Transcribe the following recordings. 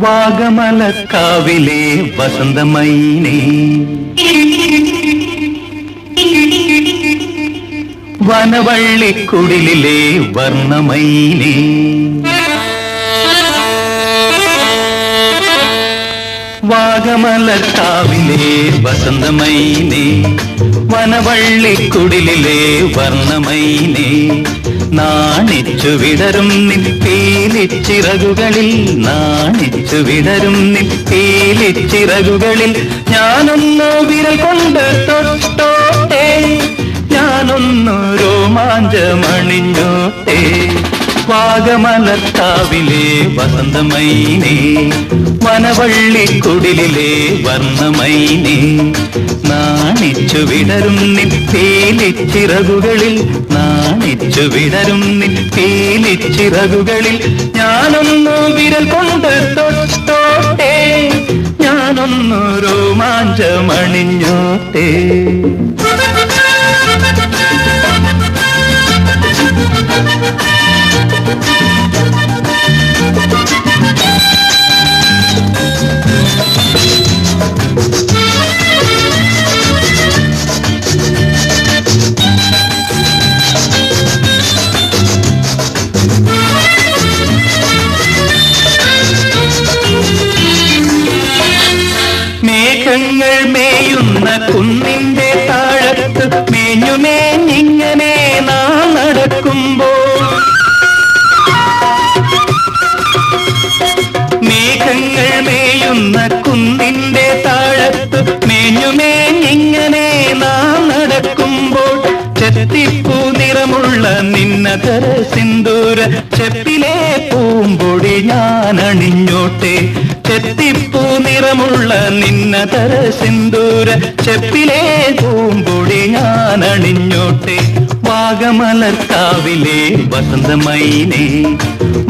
വാഗമലക്കാവിലെ വസന്തമൈനേ, വനവള്ളിക്കുടിലിലെ വർണ്ണമൈനേ, വാഗമലക്കാവിലെ വസന്തമൈനേ, വനവള്ളിക്കുടിലിലെ വർണ്ണമൈനേ, നാണിച്ചു വിടരും നിപ്പീലിച്ചിറകുകളിൽ, നാണിച്ചു വിടരും നിപ്പീലിച്ചിറകുകളിൽ ഞാനൊന്നു വിരൽ കൊണ്ട് തൊട്ടോട്ടെ, ഞാനൊന്നു രോമാഞ്ചമണിഞ്ഞോട്ടെ. വാഗമലക്കാവിലെ വസന്തമൈനേ, വനവള്ളിക്കുടിലിലെ വർണ്ണമൈനേ, നാണിച്ചു വിടരും നിപ്പീലിച്ചിറകുകളിൽ, നാണിച്ചു വിടരും നിപ്പീലിച്ചിറകുകളിൽ ഞാനൊന്നു വിരൽ കൊണ്ട് തൊട്ടോട്ടെ, ഞാനൊന്നു രോമാഞ്ചമണിഞ്ഞോട്ടെ. മേഘങ്ങൾ മേയുന്ന കുന്നിന്റെ താഴത്ത് മേഞ്ഞുമേഞ്ഞിങ്ങനെ നാം നടക്കുമ്പോൾ, മേഘങ്ങൾ മേയുന്ന കുന്നിന്റെ താഴത്ത് മേഞ്ഞുമേഞ്ഞിങ്ങനെ നാം നടക്കുമ്പോൾ, ചെത്തിപ്പൂ നിറമുള്ള നിന്നതര സിന്ദൂര ചെപ്പിലെ പൂമ്പൊടി ഞാൻ അണിഞ്ഞോട്ടെ, ചെത്തിപ്പൂ നിറമുള്ള നിന്നതര സിന്ദൂര ചെപ്പിലെ പൂമ്പൊടി ഞാൻ അണിഞ്ഞോട്ടെ. വാഗമലക്കാവിലെ വസന്തമൈനേ,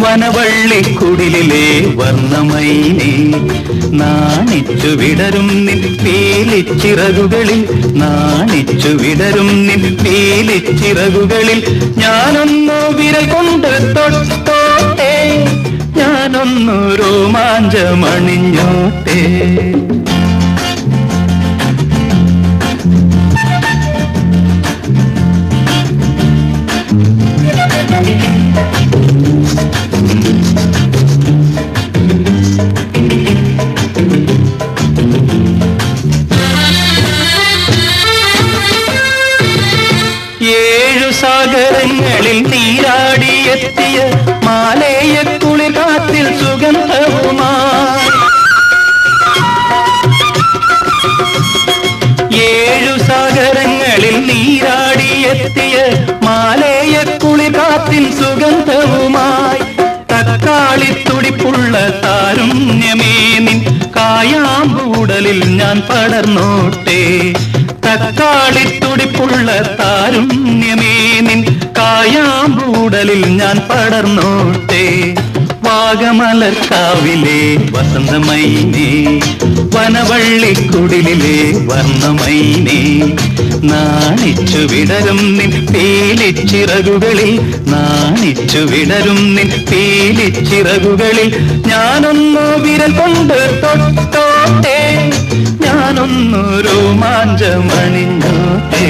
വനവള്ളിക്കുടിലിലെ വർണ്ണമൈനേ, നാണിച്ചു വിടരും നിപ്പീലിച്ചിറകുകളിൽ, നാണിച്ചു വിടരും നിപ്പീലിച്ചിറകുകളിൽ ഞാനൊന്നു വിരൽ കൊണ്ട് തൊട്ടോട്ടെ, ഞാനൊന്നു രോമാഞ്ചമണിഞ്ഞോട്ടെ. ഏഴു സാഗരങ്ങളിൽ നീരാടിയെത്തിയ മാലേയ കുളിർ കാത്തിൽ സുഗന്ധവുമായി, ഏഴു സാഗരങ്ങളിൽ നീരാടിയെത്തിയ മാലേയ കുളിർ കാത്തിൽ സുഗന്ധവുമായി, തക്കാളിത്തുടിപ്പുള്ള താരുണ്യമേ നിൻ കായാമ്പൂടലിൽ ഞാൻ പടർന്നോട്ടെ, തക്കാളിത്തുടിപ്പുള്ള താരുണ്യമേ നിൻ കായാമ്പൂടലിൽ ഞാൻ പടർന്നോട്ടെ. വാഗമലക്കാവിലെ വസന്തമൈനേ, വനവള്ളിക്കുടിലിലെ വർണ്ണമൈനേ, നാണിച്ചു വിടരും നിപ്പീലിച്ചിറകുകളിൽ, നാണിച്ചു വിടരും നിപ്പീലിച്ചിറകുകളിൽ ഞാനൊന്നു വിരൽ കൊണ്ട് തൊട്ടോട്ടെ, ഞാനൊന്നു രോമാഞ്ചമണിഞ്ഞോട്ടെ.